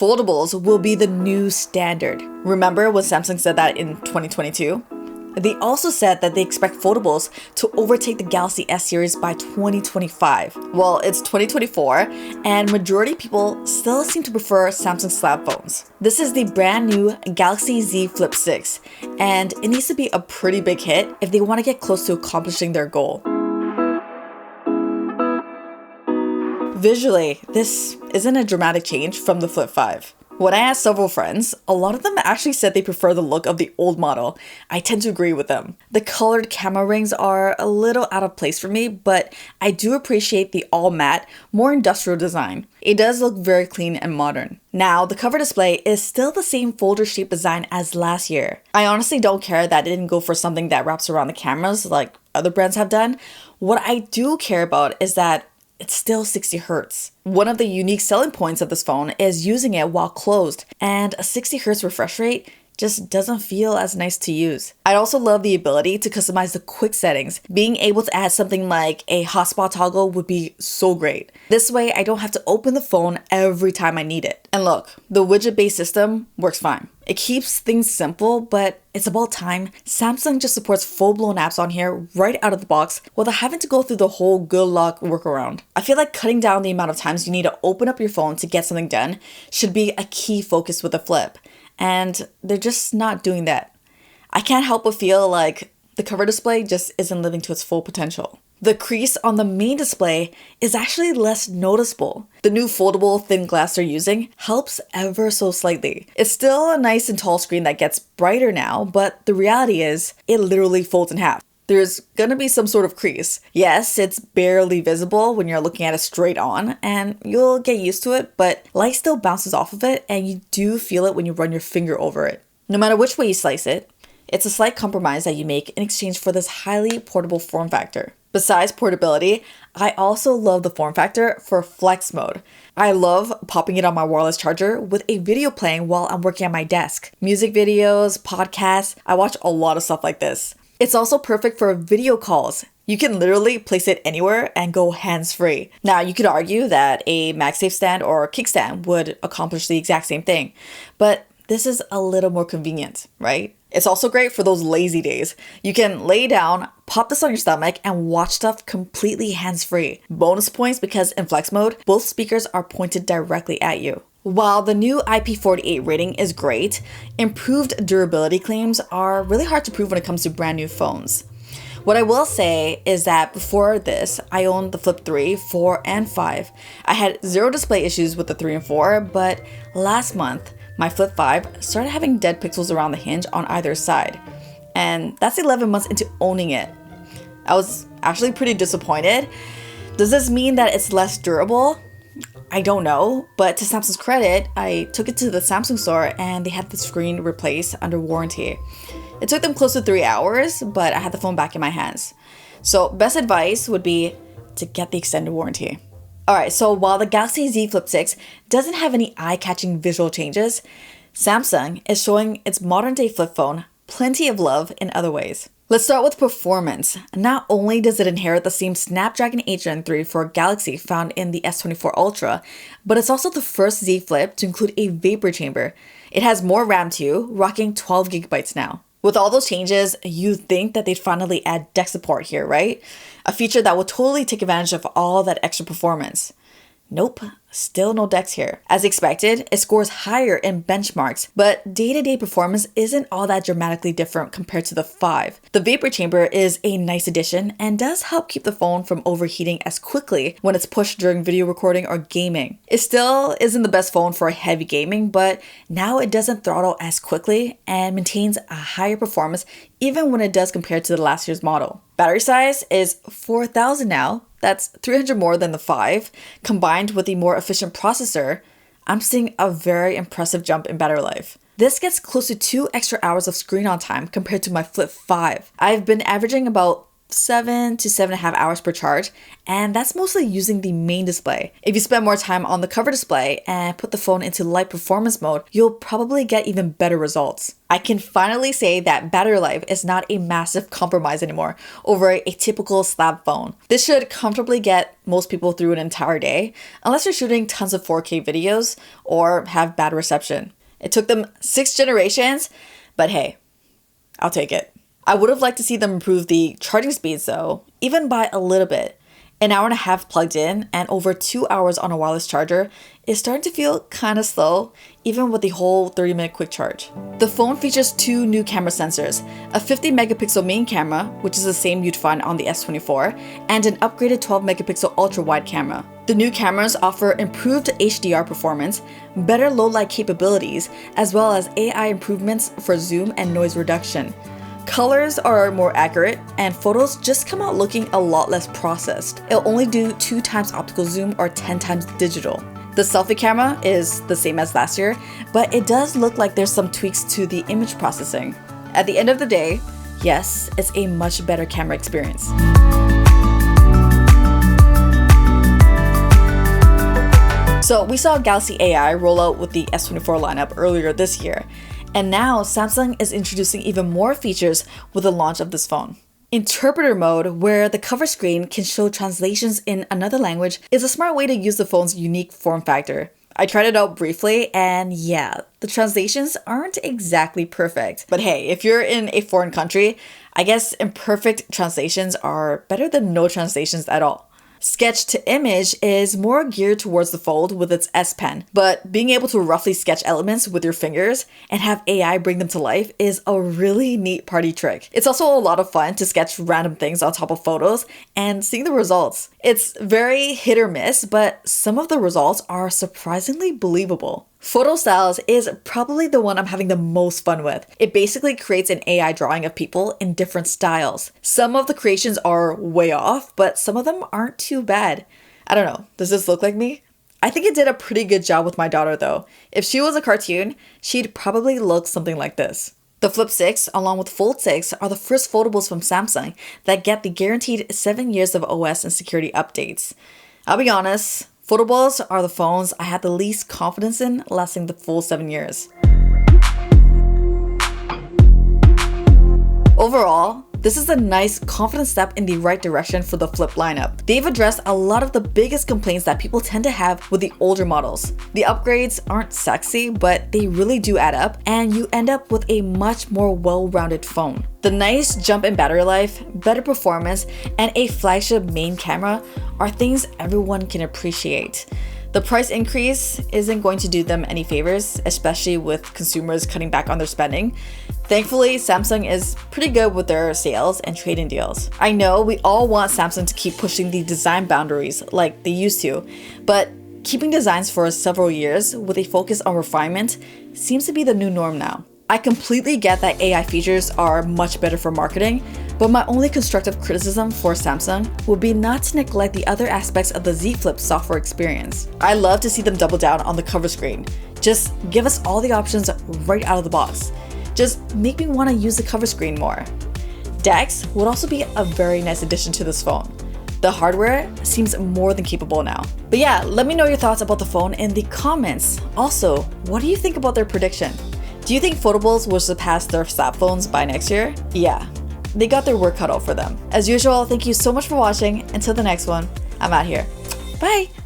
Foldables will be the new standard. Remember when Samsung said that in 2022? They also said that they expect foldables to overtake the Galaxy S series by 2025. Well, it's 2024, and majority people still seem to prefer Samsung Slab phones. This is the brand new Galaxy Z Flip6, and it needs to be a pretty big hit if they want to get close to accomplishing their goal. Visually, this isn't a dramatic change from the Flip 5. When I asked several friends, a lot of them actually said they prefer the look of the old model. I tend to agree with them. The colored camera rings are a little out of place for me, but I do appreciate the all matte, more industrial design. It does look very clean and modern. Now, the cover display is still the same folder shape design as last year. I honestly don't care that it didn't go for something that wraps around the cameras like other brands have done. What I do care about is that it's still 60 Hz. One of the unique selling points of this phone is using it while closed, and a 60 Hz refresh rate just doesn't feel as nice to use. I also love the ability to customize the quick settings. Being able to add something like a hotspot toggle would be so great. This way, I don't have to open the phone every time I need it. And look, the widget-based system works fine. It keeps things simple, but it's about time Samsung just supports full-blown apps on here right out of the box without having to go through the whole good luck workaround. I feel like cutting down the amount of times you need to open up your phone to get something done should be a key focus with the Flip, and they're just not doing that. I can't help but feel like the cover display just isn't living to its full potential. The crease on the main display is actually less noticeable. The new foldable thin glass they're using helps ever so slightly. It's still a nice and tall screen that gets brighter now, but the reality is it literally folds in half. There's gonna be some sort of crease. Yes, it's barely visible when you're looking at it straight on, and you'll get used to it, but light still bounces off of it, and you do feel it when you run your finger over it. No matter which way you slice it, it's a slight compromise that you make in exchange for this highly portable form factor. Besides portability, I also love the form factor for flex mode. I love popping it on my wireless charger with a video playing while I'm working at my desk. Music videos, podcasts, I watch a lot of stuff like this. It's also perfect for video calls. You can literally place it anywhere and go hands-free. Now, you could argue that a MagSafe stand or kickstand would accomplish the exact same thing, but this is a little more convenient, right? It's also great for those lazy days. You can lay down, pop this on your stomach, and watch stuff completely hands-free. Bonus points because in flex mode, both speakers are pointed directly at you. While the new IP48 rating is great, improved durability claims are really hard to prove when it comes to brand new phones. What I will say is that before this, I owned the Flip 3, 4, and 5. I had zero display issues with the 3 and 4, but last month, my Flip 5 started having dead pixels around the hinge on either side. And that's 11 months into owning it. I was actually pretty disappointed. Does this mean that it's less durable? I don't know, but to Samsung's credit, I took it to the Samsung store and they had the screen replaced under warranty. It took them close to 3 hours, but I had the phone back in my hands. So best advice would be to get the extended warranty. Alright, so while the Galaxy Z Flip6 doesn't have any eye-catching visual changes, Samsung is showing its modern-day flip phone plenty of love in other ways. Let's start with performance. Not only does it inherit the same Snapdragon 8 Gen 3 for Galaxy found in the S24 Ultra, but it's also the first Z Flip to include a vapor chamber. It has more RAM too, rocking 12 GB now. With all those changes, you'd think that they'd finally add DeX support here, right? A feature that will totally take advantage of all that extra performance. Nope, still no DeX here. As expected, it scores higher in benchmarks, but day-to-day performance isn't all that dramatically different compared to the 5. The vapor chamber is a nice addition and does help keep the phone from overheating as quickly when it's pushed during video recording or gaming. It still isn't the best phone for heavy gaming, but now it doesn't throttle as quickly and maintains a higher performance even when it does compared to the last year's model. Battery size is 4,000 now. That's 300 more than the 5. Combined with the more efficient processor, I'm seeing a very impressive jump in battery life. This gets close to 2 extra hours of screen on time compared to my Flip 5. I've been averaging about 7 to 7.5 hours per charge, and that's mostly using the main display. If you spend more time on the cover display and put the phone into light performance mode, you'll probably get even better results. I can finally say that battery life is not a massive compromise anymore over a typical Slab phone. This should comfortably get most people through an entire day, unless you're shooting tons of 4K videos or have bad reception. It took them 6 generations, but hey, I'll take it. I would have liked to see them improve the charging speeds though, even by a little bit. An hour and a half plugged in and over 2 hours on a wireless charger is starting to feel kind of slow, even with the whole 30-minute quick charge. The phone features 2 new camera sensors, a 50 megapixel main camera, which is the same you'd find on the S24, and an upgraded 12 megapixel ultra-wide camera. The new cameras offer improved HDR performance, better low light capabilities, as well as AI improvements for zoom and noise reduction. Colors are more accurate, and photos just come out looking a lot less processed. It'll only do 2 times optical zoom or 10 times digital. The selfie camera is the same as last year, but it does look like there's some tweaks to the image processing. At the end of the day, yes, it's a much better camera experience. So we saw Galaxy AI roll out with the S24 lineup earlier this year. And now Samsung is introducing even more features with the launch of this phone. Interpreter mode, where the cover screen can show translations in another language, is a smart way to use the phone's unique form factor. I tried it out briefly, and yeah, the translations aren't exactly perfect. But hey, if you're in a foreign country, I guess imperfect translations are better than no translations at all. Sketch to image is more geared towards the Fold with its S Pen, but being able to roughly sketch elements with your fingers and have AI bring them to life is a really neat party trick. It's also a lot of fun to sketch random things on top of photos and seeing the results. It's very hit or miss, but some of the results are surprisingly believable. Photo Styles is probably the one I'm having the most fun with. It basically creates an AI drawing of people in different styles. Some of the creations are way off, but some of them aren't too bad. I don't know, does this look like me? I think it did a pretty good job with my daughter though. If she was a cartoon, she'd probably look something like this. The Flip 6, along with Fold 6, are the first foldables from Samsung that get the guaranteed 7 years of OS and security updates. I'll be honest, foldables are the phones I had the least confidence in lasting the full 7 years. Overall, this is a nice, confident step in the right direction for the Flip lineup. They've addressed a lot of the biggest complaints that people tend to have with the older models. The upgrades aren't sexy, but they really do add up, and you end up with a much more well-rounded phone. The nice jump in battery life, better performance, and a flagship main camera are things everyone can appreciate. The price increase isn't going to do them any favors, especially with consumers cutting back on their spending. Thankfully, Samsung is pretty good with their sales and trade-in deals. I know we all want Samsung to keep pushing the design boundaries like they used to, but keeping designs for several years with a focus on refinement seems to be the new norm now. I completely get that AI features are much better for marketing, but my only constructive criticism for Samsung would be not to neglect the other aspects of the Z Flip software experience. I love to see them double down on the cover screen. Just give us all the options right out of the box. Just make me want to use the cover screen more. DeX would also be a very nice addition to this phone. The hardware seems more than capable now. But yeah, let me know your thoughts about the phone in the comments. Also, what do you think about their prediction? Do you think foldables will surpass their Slab phones by next year? Yeah, they got their work cut out for them. As usual, thank you so much for watching. Until the next one, I'm out here. Bye!